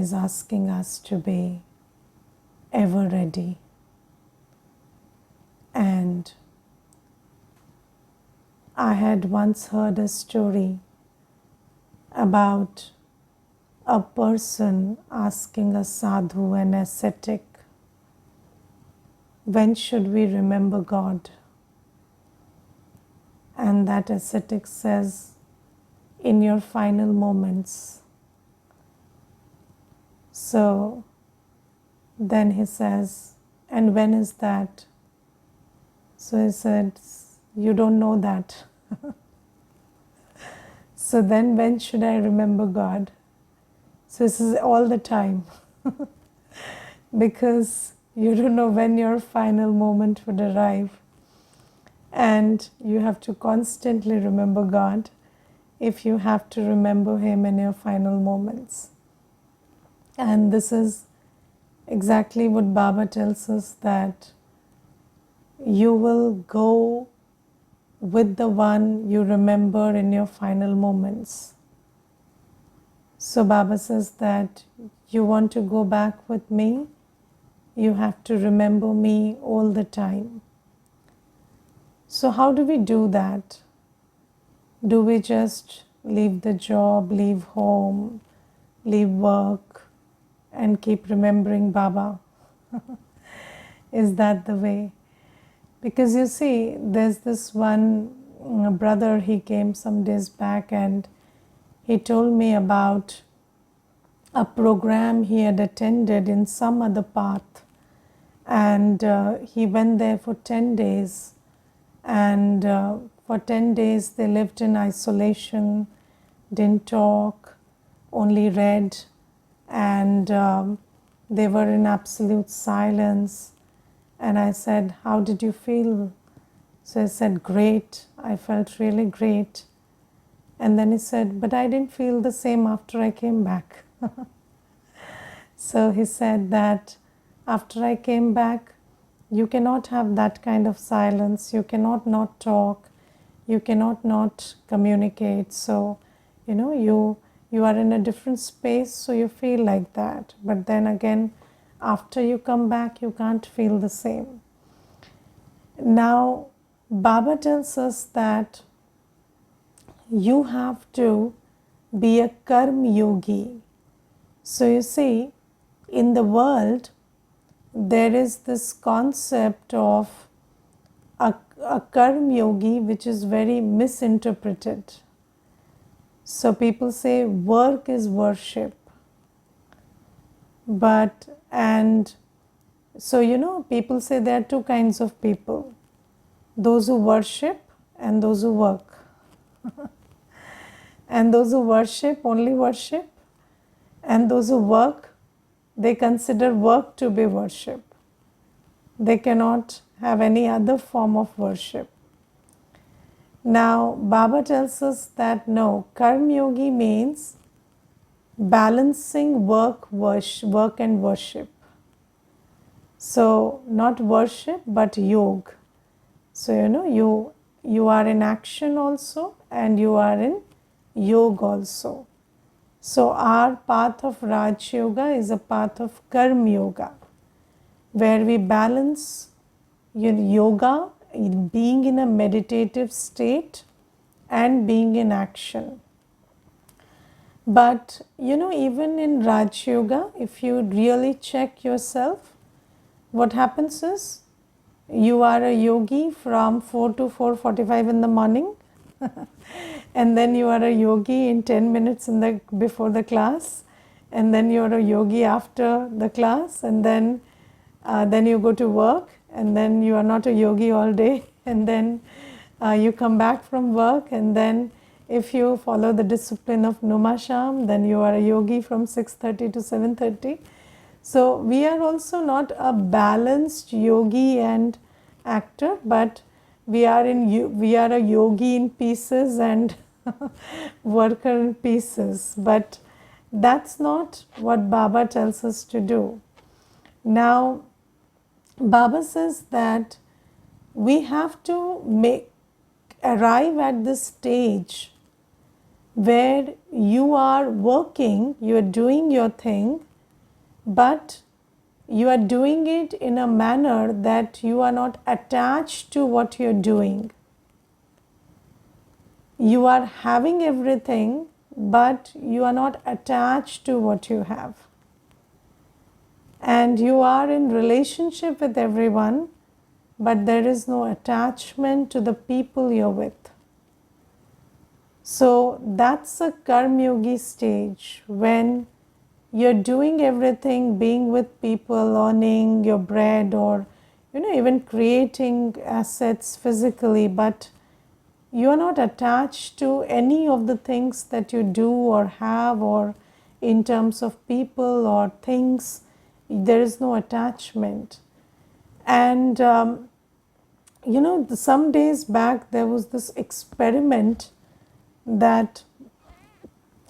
is asking us to be ever ready. And I had once heard a story about a person asking a sadhu, an ascetic, when should we remember God? And that ascetic says, in your final moments. So then he says, and when is that? So he said, you don't know that. So then when should I remember God? So this is all the time. Because you don't know when your final moment would arrive. And you have to constantly remember God if you have to remember Him in your final moments. And this is exactly what Baba tells us, that you will go with the one you remember in your final moments. So Baba says that you want to go back with me, you have to remember me all the time. So how do we do that? Do we just leave the job, leave home, leave work and keep remembering Baba? Is that the way? Because you see, there's this one brother, he came some days back and he told me about a program he had attended in some other path. And he went there for 10 days. And for 10 days they lived in isolation, didn't talk, only read. And they were in absolute silence. And I said, how did you feel? So he said, great. I felt really great. And then he said, but I didn't feel the same after I came back. So he said that after I came back, you cannot have that kind of silence. You cannot not talk. You cannot not communicate. So, you are in a different space, so you feel like that. But then again, after you come back, you can't feel the same. Now, Baba tells us that you have to be a Karm Yogi. So you see, in the world, there is this concept of a Karm Yogi which is very misinterpreted. So people say work is worship. People say there are two kinds of people. Those who worship and those who work. And those who worship only worship. And those who work, they consider work to be worship. They cannot have any other form of worship. Now, Baba tells us that no, Karm Yogi means balancing work and worship. So, not worship but yoga. So, you are in action also and you are in yoga also. So, our path of Raj Yoga is a path of Karm Yoga, where we balance yoga, being in a meditative state and being in action. But even in Raj Yoga, if you really check yourself, what happens is you are a yogi from 4 to 4:45 in the morning and then you are a yogi in 10 minutes before the class, and then you are a yogi after the class, and then you go to work, and then you are not a yogi all day, and then you come back from work, and then if you follow the discipline of Numasham, then you are a yogi from 6:30 to 7:30. So we are also not a balanced yogi and actor, but we are a yogi in pieces and worker in pieces. But that's not what Baba tells us to do. Now, Baba says that we have to arrive at this stage where you are working, you are doing your thing, but you are doing it in a manner that you are not attached to what you're doing. You are having everything, but you are not attached to what you have. And you are in relationship with everyone, but there is no attachment to the people you're with. So that's a Karm Yogi stage, when you're doing everything, being with people, earning your bread, or even creating assets physically, but you are not attached to any of the things that you do or have, or in terms of people or things. There is no attachment. And some days back there was this experiment that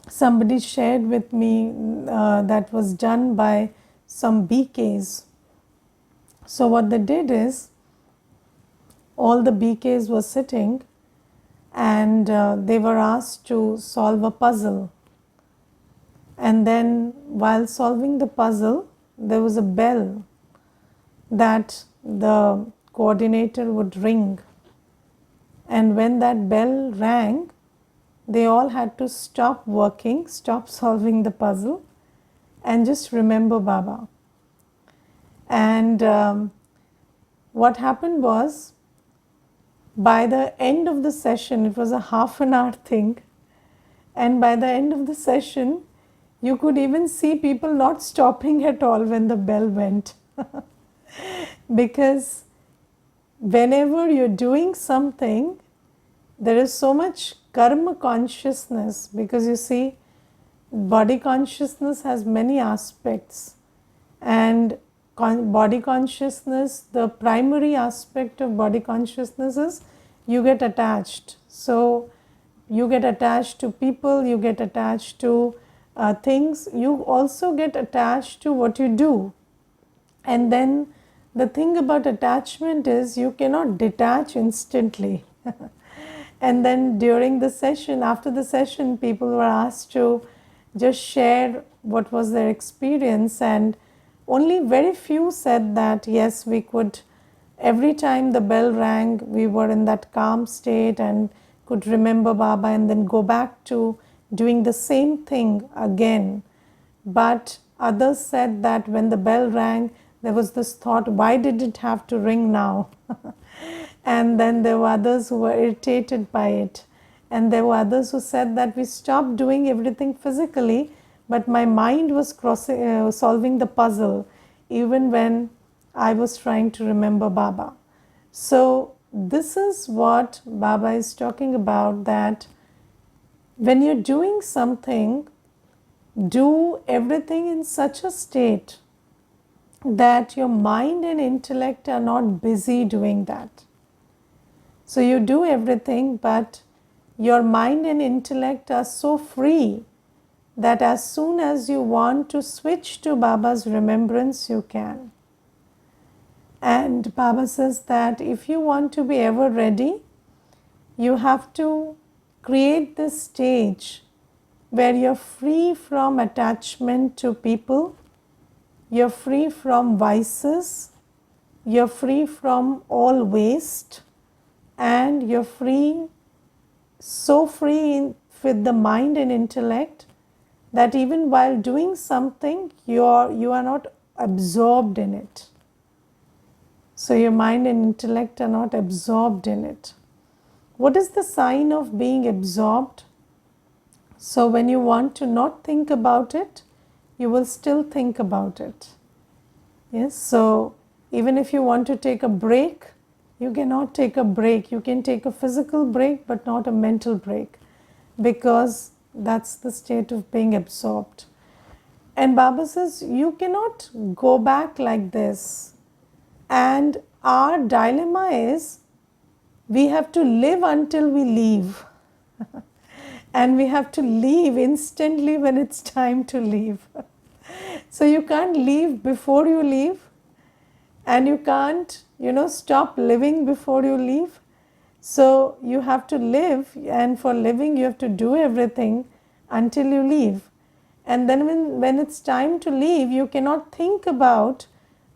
somebody shared with me, that was done by some BKs. So what they did is, all the BKs were sitting, and they were asked to solve a puzzle. And then while solving the puzzle, there was a bell that the coordinator would ring. And when that bell rang, they all had to stop working, stop solving the puzzle, and just remember Baba. And what happened was, by the end of the session, it was a half an hour thing, and by the end of the session, you could even see people not stopping at all when the bell went. Because whenever you're doing something, there is so much karma consciousness, because you see, body consciousness has many aspects, and body consciousness, the primary aspect of body consciousness is you get attached. So you get attached to people, you get attached to things, you also get attached to what you do. And then the thing about attachment is, you cannot detach instantly. And then during the session, after the session, people were asked to just share what was their experience, and only very few said that yes, we could, every time the bell rang, we were in that calm state and could remember Baba and then go back to doing the same thing again. But others said that when the bell rang, there was this thought, why did it have to ring now? And then there were others who were irritated by it. And there were others who said that we stopped doing everything physically, but my mind was solving the puzzle even when I was trying to remember Baba. So this is what Baba is talking about, that when you're doing something, do everything in such a state that your mind and intellect are not busy doing that. So you do everything, but your mind and intellect are so free that as soon as you want to switch to Baba's remembrance, you can. And Baba says that if you want to be ever ready, you have to create this stage where you're free from attachment to people, you're free from vices, you're free from all waste, and you're free, so free with the mind and intellect that even while doing something, you are not absorbed in it. So your mind and intellect are not absorbed in it. What is the sign of being absorbed? So when you want to not think about it, you will still think about it. Yes, so even if you want to take a break, you cannot take a break. You can take a physical break, but not a mental break, because that's the state of being absorbed. And Baba says, you cannot go back like this. And our dilemma is, we have to live until we leave. And we have to leave instantly when it's time to leave. So you can't leave before you leave, and you can't, stop living before you leave. So you have to live, and for living you have to do everything until you leave. And then when it's time to leave, you cannot think about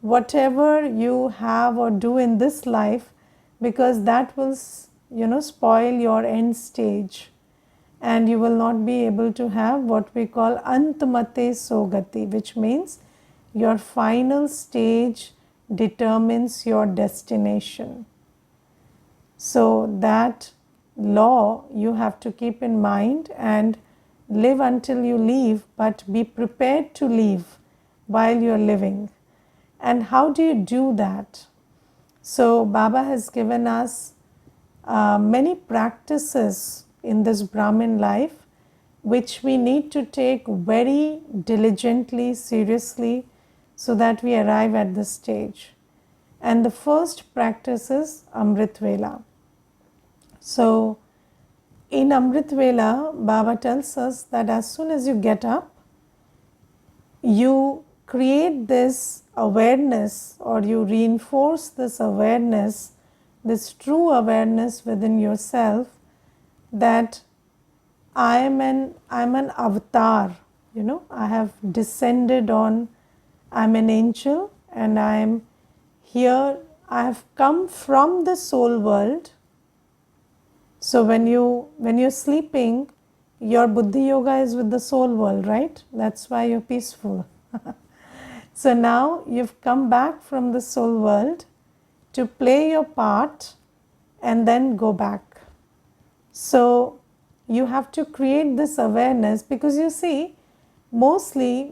whatever you have or do in this life, because that will spoil your end stage, and you will not be able to have what we call antmate sogati, which means your final stage determines your destination. So that law you have to keep in mind and live until you leave, but be prepared to leave while you are living. And how do you do that? So Baba has given us many practices in this Brahmin life which we need to take very diligently, seriously, so that we arrive at this stage. And the first practice is Amrit Vela. So in Amrit Vela, Baba tells us that as soon as you get up, you create this awareness, or you reinforce this awareness, this true awareness within yourself, that I'm an avatar, I have descended on, I'm an angel, and I'm here, I have come from the soul world. So when you're sleeping, your Buddhi Yoga is with the soul world, right? That's why you're peaceful. So now you've come back from the soul world to play your part and then go back. So you have to create this awareness, because you see, mostly,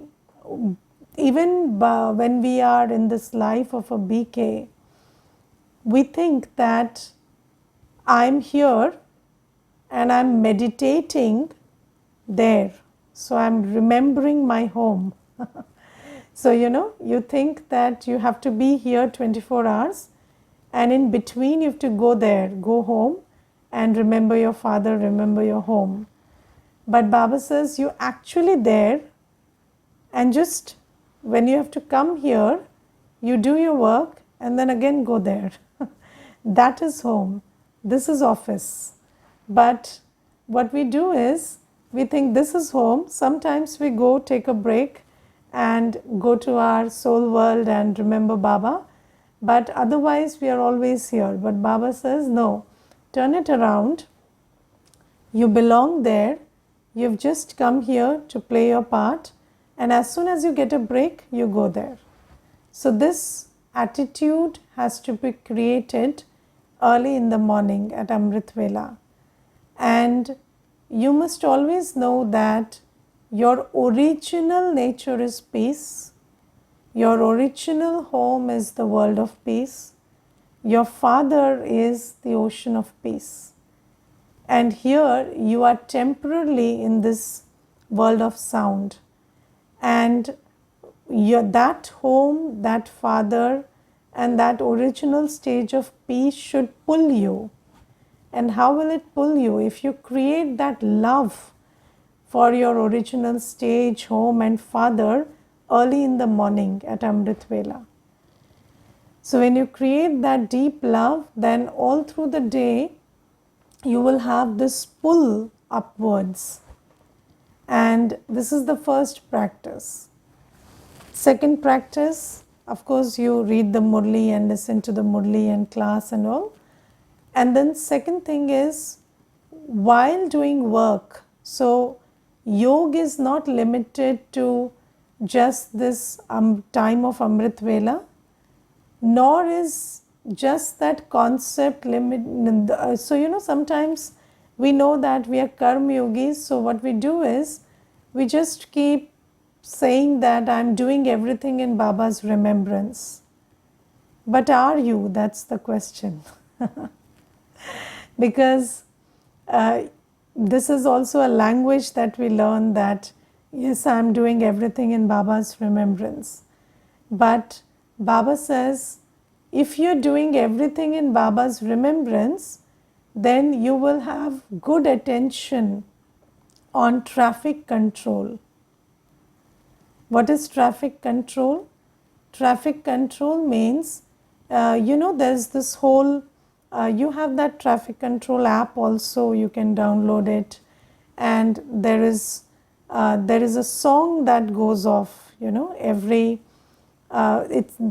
even when we are in this life of a BK, we think that I'm here and I'm meditating there. So I'm remembering my home. So you think that you have to be here 24 hours, and in between you have to go there, go home and remember your father, remember your home. But Baba says you're actually there, and just when you have to come here, you do your work and then again go there. That is home. This is office. But what we do is, we think this is home. Sometimes we go take a break and go to our soul world and remember Baba. But otherwise we are always here. But Baba says, no, turn it around. You belong there. You've just come here to play your part. And as soon as you get a break, you go there. So this attitude has to be created early in the morning at Amrit Vela. And you must always know that your original nature is peace. Your original home is the world of peace. Your father is the ocean of peace. And here you are temporarily in this world of sound. And that home, that father, and that original stage of peace should pull you. And how will it pull you? If you create that love for your original stage, home and father early in the morning at Amrit Vela. So when you create that deep love, then all through the day you will have this pull upwards. And this is the first practice. Second practice, of course, you read the Murli and listen to the Murli and class and all. And then second thing is, while doing work, so yoga is not limited to just this time of Amrit Vela, nor is just that concept limit. So sometimes we know that we are Karm Yogis, so what we do is, we just keep saying that I'm doing everything in Baba's remembrance. But are you? That's the question. Because this is also a language that we learn, that yes, I'm doing everything in Baba's remembrance. But Baba says, if you're doing everything in Baba's remembrance, then you will have good attention on traffic control. What is traffic control? Traffic control means, there's this whole, you have that traffic control app also, you can download it. And there is there is a song that goes off, every,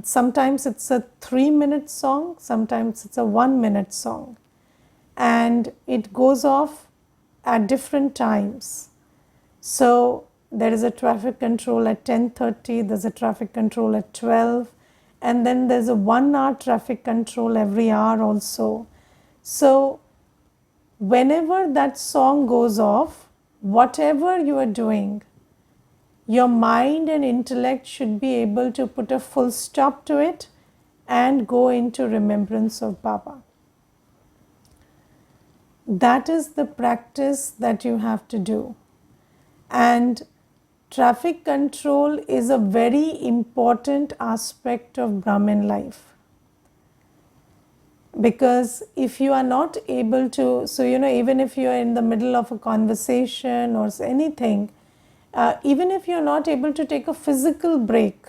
sometimes it's a 3-minute song, sometimes it's a 1-minute song, and it goes off at different times. So there is a traffic control at 10:30, there's a traffic control at 12, and then there's a 1-hour traffic control every hour also. So whenever that song goes off, whatever you are doing, your mind and intellect should be able to put a full stop to it and go into remembrance of Baba. That is the practice that you have to do. And traffic control is a very important aspect of Brahmin life. Because if you are not able to, so even if you are in the middle of a conversation or anything, even if you're not able to take a physical break,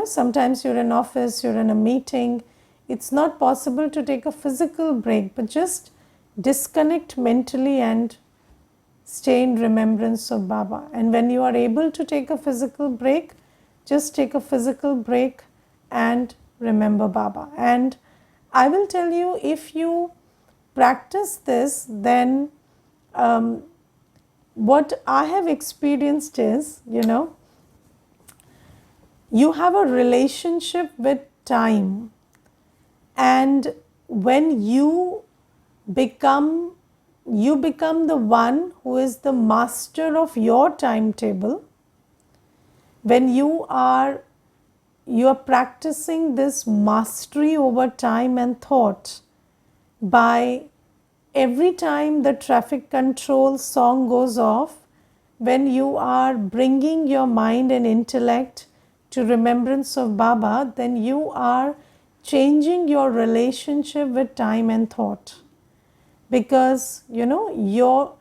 sometimes you're in office, you're in a meeting, it's not possible to take a physical break, but just disconnect mentally and stay in remembrance of Baba. And when you are able to take a physical break, just take a physical break and remember Baba. And I will tell you, if you practice this, then what I have experienced is, you have a relationship with time, and when you become the one who is the master of your timetable, when you are practicing this mastery over time and thought by every time the traffic control song goes off, when you are bringing your mind and intellect to remembrance of Baba, then you are changing your relationship with time and thought. Because, you're,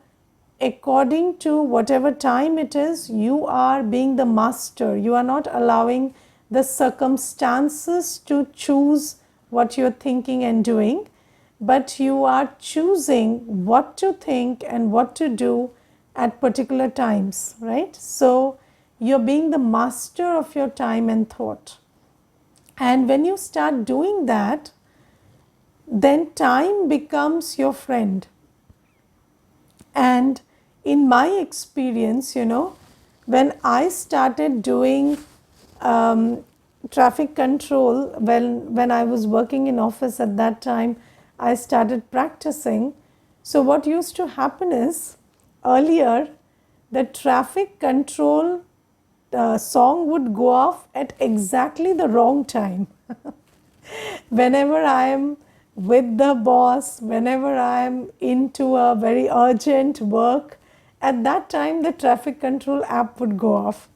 according to whatever time it is, you are being the master. You are not allowing the circumstances to choose what you're thinking and doing, but you are choosing what to think and what to do at particular times, right? So you're being the master of your time and thought. And when you start doing that, then time becomes your friend. And in my experience, when I started doing traffic control, when I was working in office at that time, I started practicing. So what used to happen is, earlier the traffic control song would go off at exactly the wrong time. Whenever I am with the boss, whenever I am into a very urgent work, at that time the traffic control app would go off.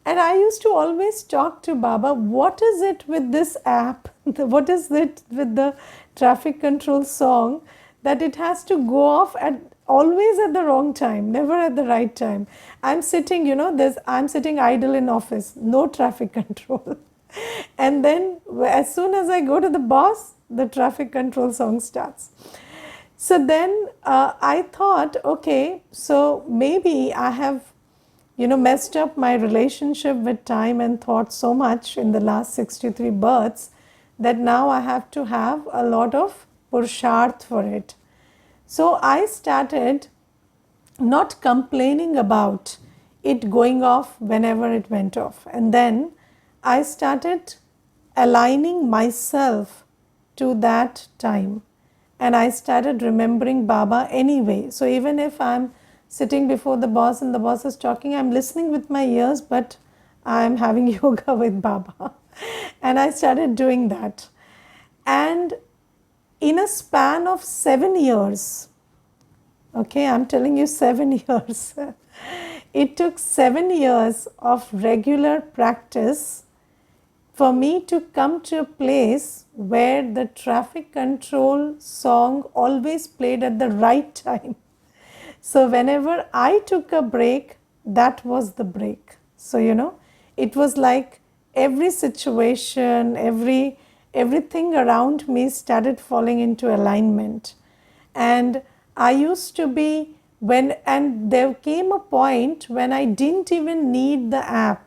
And I used to always talk to Baba, what is it with this app? What is it with the traffic control song that it has to go off at always at the wrong time, never at the right time? I'm sitting, I'm sitting idle in office, no traffic control. And then as soon as I go to the boss, the traffic control song starts. So then I thought, okay, so maybe I have messed up my relationship with time and thought so much in the last 63 births that now I have to have a lot of purusharth for it. So I started not complaining about it going off whenever it went off. And then I started aligning myself to that time. And I started remembering Baba anyway. So even if I'm sitting before the boss and the boss is talking, I'm listening with my ears, but I'm having yoga with Baba. And I started doing that. And in a span of 7 years, okay, I'm telling you 7 years, it took 7 years of regular practice for me to come to a place where the traffic control song always played at the right time. So whenever I took a break, that was the break. So, it was like every situation, everything around me started falling into alignment. And I used to be And there came a point when I didn't even need the app.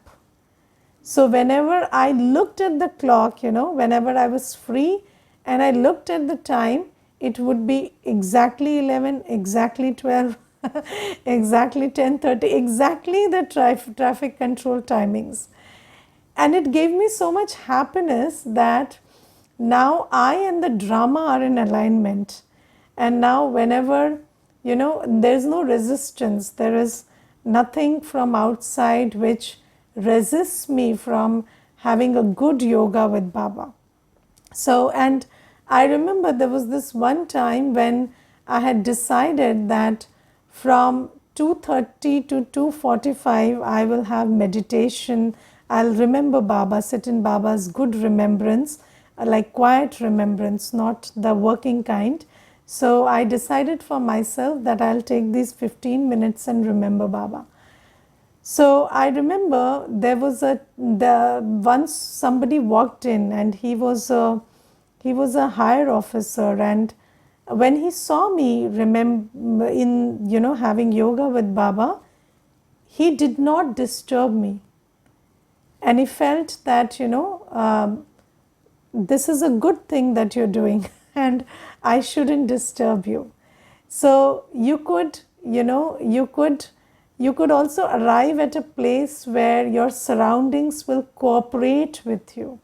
So whenever I looked at the clock, whenever I was free and I looked at the time, it would be exactly 11, exactly 12, exactly 10:30, exactly the traffic control timings. And it gave me so much happiness that now I and the drama are in alignment. And now whenever, there's no resistance, there is nothing from outside which resists me from having a good yoga with Baba. So, and I remember there was this one time when I had decided that from 2:30 to 2:45 I will have meditation. I'll remember Baba, sit in Baba's good remembrance, like quiet remembrance, not the working kind. So I decided for myself that I'll take these 15 minutes and remember Baba. So I remember there was once somebody walked in, and he was a higher officer, and when he saw me remember in having yoga with Baba, he did not disturb me, and he felt that this is a good thing that you're doing and I shouldn't disturb you. So you could also arrive at a place where your surroundings will cooperate with you,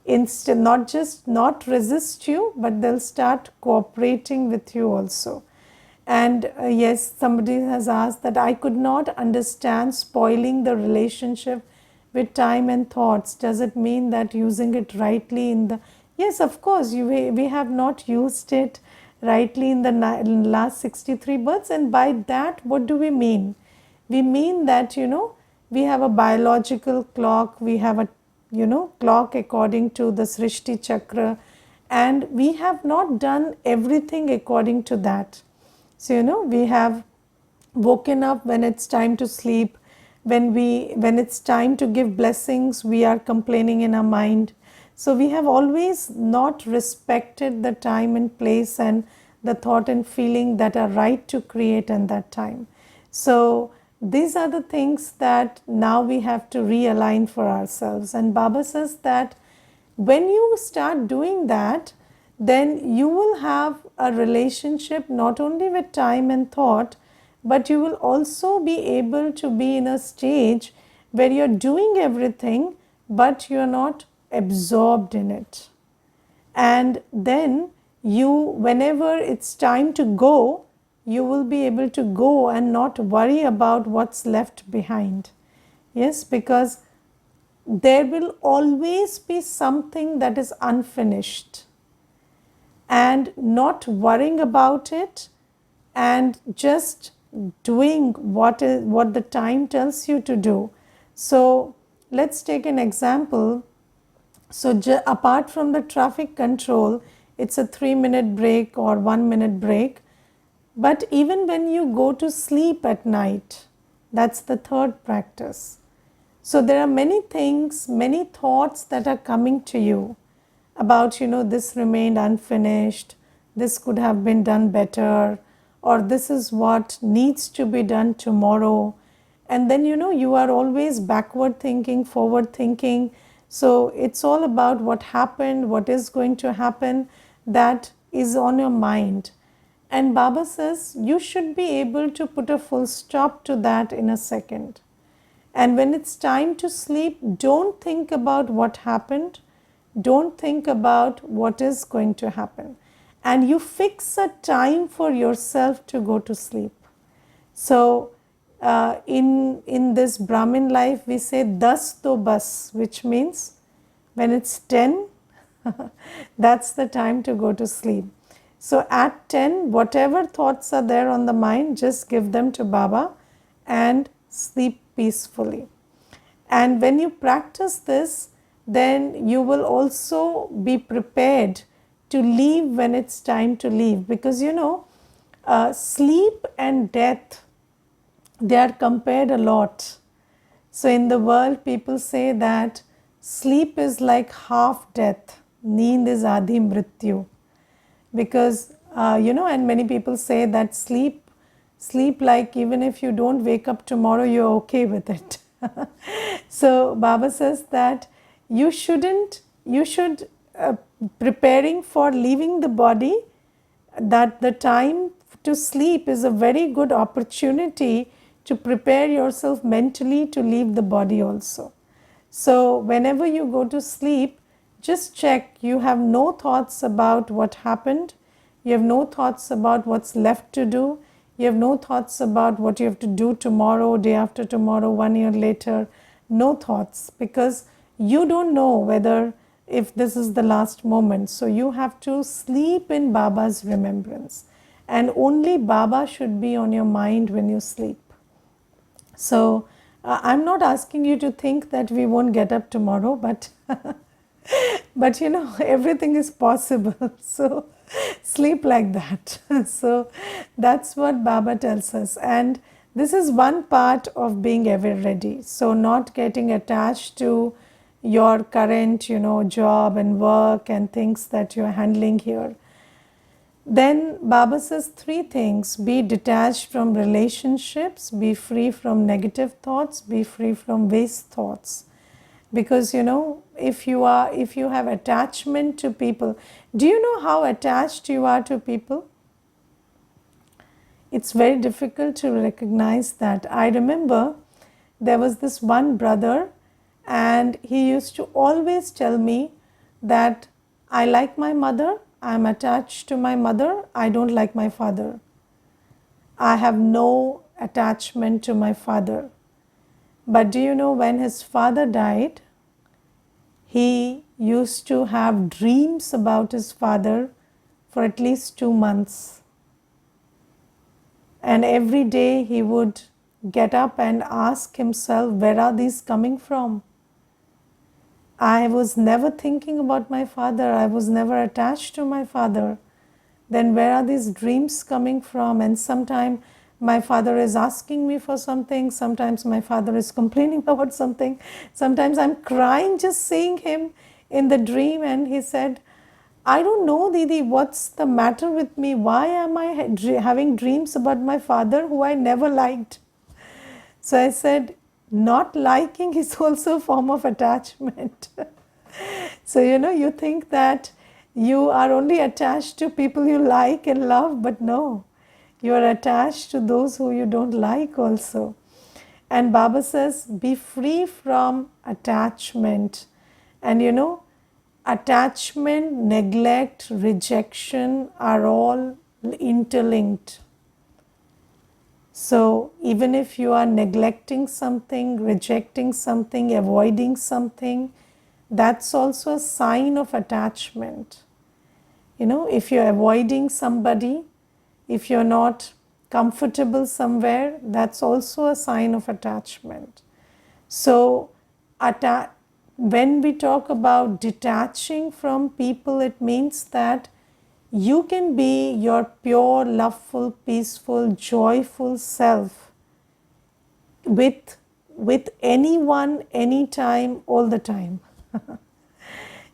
instead not resist you, but they'll start cooperating with you also. And yes, somebody has asked that I could not understand spoiling the relationship with time and thoughts. Does it mean that using it rightly in the... Yes, of course, we have not used it rightly in the last 63 births. And by that, what do we mean? We mean that, we have a biological clock, we have a, clock according to the Srishti Chakra, and we have not done everything according to that. So, we have woken up when it's time to sleep. When it's time to give blessings, we are complaining in our mind. So we have always not respected the time and place and the thought and feeling that are right to create in that time. So these are the things that now we have to realign for ourselves. And Baba says that when you start doing that, then you will have a relationship not only with time and thought, but you will also be able to be in a stage where you're doing everything, but you're not absorbed in it. And then whenever it's time to go, you will be able to go and not worry about what's left behind. Yes, because there will always be something that is unfinished, and not worrying about it and just doing what the time tells you to do. So let's take an example. So apart from the traffic control, it's a 3-minute break or 1-minute break. But even when you go to sleep at night, that's the third practice. So there are many things, many thoughts that are coming to you about, this remained unfinished, this could have been done better, or this is what needs to be done tomorrow. And then, you are always backward thinking, forward thinking. So it's all about what happened, what is going to happen, that is on your mind. And Baba says you should be able to put a full stop to that in a second. And when it's time to sleep, don't think about what happened. Don't think about what is going to happen. And you fix a time for yourself to go to sleep. So, in this Brahmin life, we say das to bas, which means when it's 10, that's the time to go to sleep. So at 10, whatever thoughts are there on the mind, just give them to Baba and sleep peacefully. And when you practice this, then you will also be prepared to leave when it's time to leave. Because sleep and death, they are compared a lot. So in the world, people say that sleep is like half death, neend is adhi mrityu. Because and many people say that sleep Sleep like even if you don't wake up tomorrow, you're okay with it. So Baba says that you should preparing for leaving the body, that the time to sleep is a very good opportunity to prepare yourself mentally to leave the body also. So whenever you go to sleep, just check you have no thoughts about what happened, you have no thoughts about what's left to do, you have no thoughts about what you have to do tomorrow, day after tomorrow, 1 year later. No thoughts, because you don't know whether if this is the last moment. So you have to sleep in Baba's remembrance, and only Baba should be on your mind when you sleep. So I'm not asking you to think that we won't get up tomorrow, but but everything is possible. So sleep like that. So that's what Baba tells us, and this is one part of being ever ready. So not getting attached to your current job and work and things that you're handling here. Then Baba says three things: be detached from relationships, be free from negative thoughts, be free from waste thoughts. Because if you have attachment to people, do you know how attached you are to people? It's very difficult to recognize that. I remember there was this one brother, and he used to always tell me that I like my mother, I'm attached to my mother, I don't like my father. I have no attachment to my father. But do you know, when his father died, he used to have dreams about his father for at least 2 months. And every day he would get up and ask himself, where are these coming from? I was never thinking about my father. I was never attached to my father. Then where are these dreams coming from? And sometimes my father is asking me for something. Sometimes my father is complaining about something. Sometimes I'm crying just seeing him in the dream. And he said, I don't know, Didi, what's the matter with me? Why am I having dreams about my father who I never liked? So I said, not liking is also a form of attachment. So, you think that you are only attached to people you like and love, but no, you are attached to those who you don't like also. And Baba says, be free from attachment. And attachment, neglect, rejection are all interlinked. So even if you are neglecting something, rejecting something, avoiding something, that's also a sign of attachment. If you're avoiding somebody, if you're not comfortable somewhere, that's also a sign of attachment. So when we talk about detaching from people, it means that you can be your pure, loveful, peaceful, joyful self with anyone, anytime, all the time.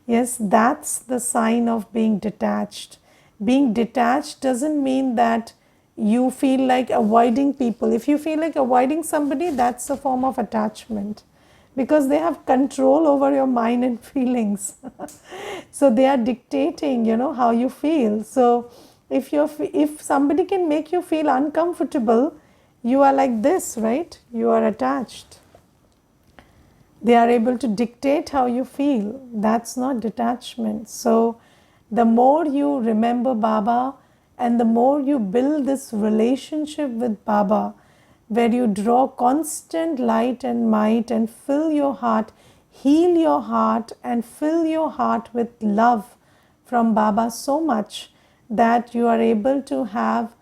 Yes, that's the sign of being detached. Being detached doesn't mean that you feel like avoiding people. If you feel like avoiding somebody, that's a form of attachment, because they have control over your mind and feelings. So they are dictating, how you feel. So if somebody can make you feel uncomfortable, you are like this, right? You are attached. They are able to dictate how you feel. That's not detachment. So the more you remember Baba and the more you build this relationship with Baba, where you draw constant light and might and fill your heart, heal your heart and fill your heart with love from Baba so much that you are able to have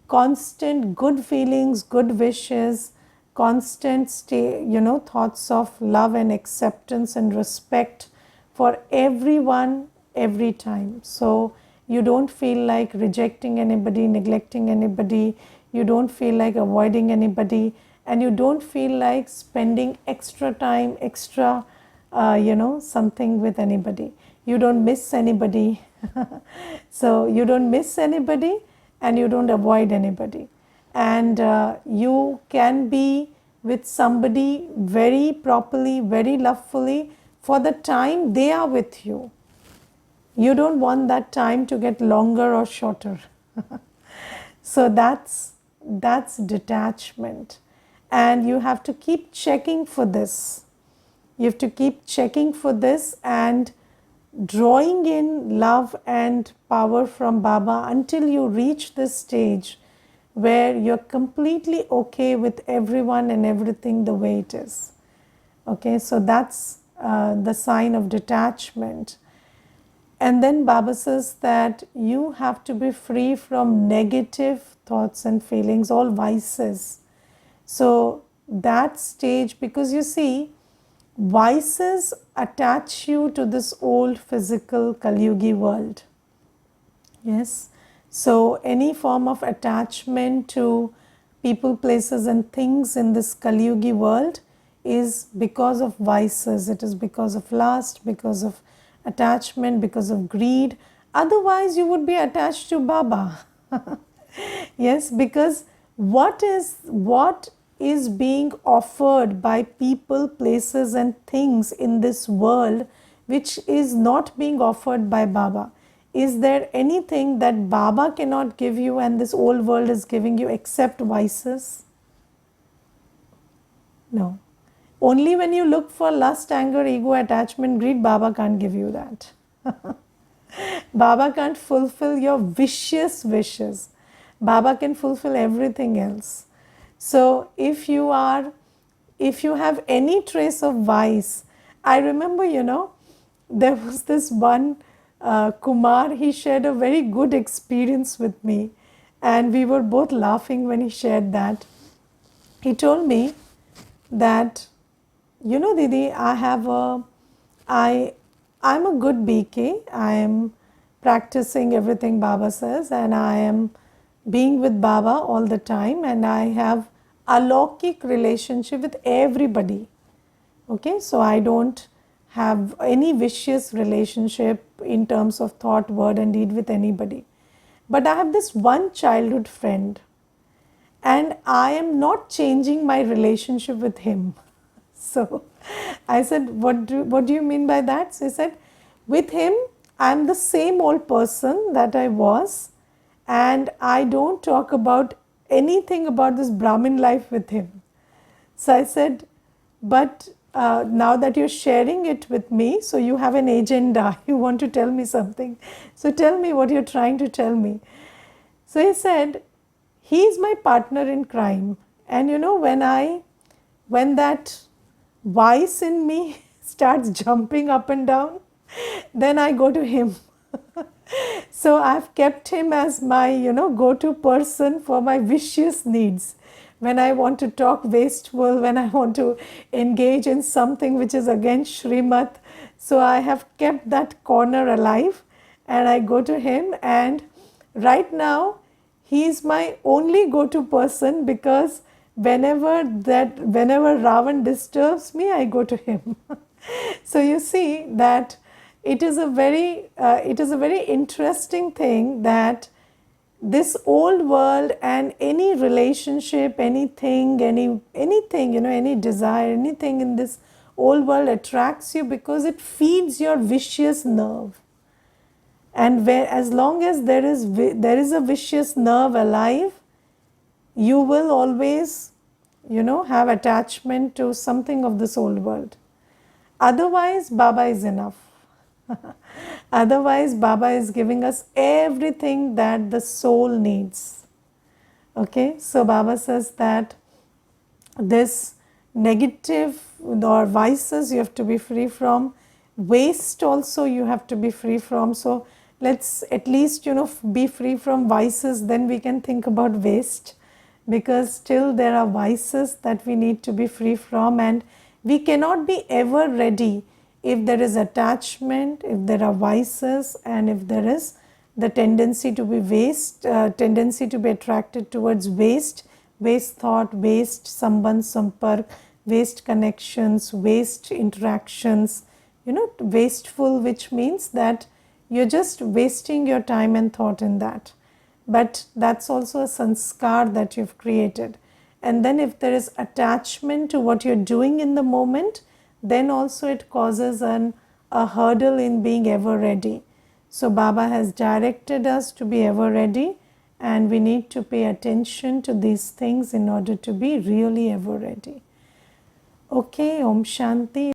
constant good feelings, good wishes, constant thoughts of love and acceptance and respect for everyone every time. So you don't feel like rejecting anybody, neglecting anybody, you don't feel like avoiding anybody, and you don't feel like spending extra time, extra something with anybody. You don't miss anybody. So you don't miss anybody and you don't avoid anybody. and you can be with somebody very properly, very lovefully for the time they are with you. You don't want that time to get longer or shorter. So that's detachment, and you have to keep checking for this. You have to keep checking for this and drawing in love and power from Baba until you reach this stage where you're completely okay with everyone and everything the way it is. Okay, so that's the sign of detachment. And then Baba says that you have to be free from negative thoughts and feelings, all vices. So that stage, because you see, vices attach you to this old physical Kali Yugi world. Yes. So any form of attachment to people, places, and things in this Kali Yugi world is because of vices. It is because of lust, because of attachment, because of greed. Otherwise, you would be attached to Baba. Yes, because what is being offered by people, places, and things in this world which is not being offered by Baba? Is there anything that Baba cannot give you and this old world is giving you except vices? No. Only when you look for lust, anger, ego, attachment, greed, Baba can't give you that. Baba can't fulfill your vicious wishes. Baba can fulfill everything else. So if you have any trace of vice, I remember, there was this one Kumar, he shared a very good experience with me, and we were both laughing when he shared that. He told me that, Didi, I'm a good BK. I am practicing everything Baba says, and I am being with Baba all the time, and I have a alokik relationship with everybody. Okay, so I don't have any vicious relationship in terms of thought, word, and deed with anybody. But I have this one childhood friend, and I am not changing my relationship with him. So I said, what do you mean by that? So he said, with him, I'm the same old person that I was, and I don't talk about anything about this Brahmin life with him. So I said, but now that you're sharing it with me, so you have an agenda, you want to tell me something. So tell me what you're trying to tell me. So he said, he is my partner in crime. And when that vice in me starts jumping up and down, then I go to him. So I've kept him as my, go-to person for my vicious needs. When I want to talk wasteful, when I want to engage in something which is against Srimat, so I have kept that corner alive, and I go to him. And right now, he is my only go-to person, because whenever Ravan disturbs me, I go to him. So you see that it is a very interesting thing that this old world and any relationship, anything, any desire, anything in this old world attracts you because it feeds your vicious nerve. And as long as there is a vicious nerve alive, you will always, have attachment to something of this old world. Otherwise, Baba is enough. Otherwise, Baba is giving us everything that the soul needs. Okay, so Baba says that this negative or vices you have to be free from, waste also you have to be free from. So let's at least be free from vices, then we can think about waste, because still there are vices that we need to be free from, and we cannot be ever ready if there is attachment, if there are vices, and if there is the tendency to be tendency to be attracted towards waste thought, waste sambandh sampark, waste connections, waste interactions, wasteful, which means that you're just wasting your time and thought in that. but that's also a sanskar that you've created. And then if there is attachment to what you're doing in the moment, then also it causes a hurdle in being ever ready. So Baba has directed us to be ever ready, and we need to pay attention to these things in order to be really ever ready. Okay, Om Shanti.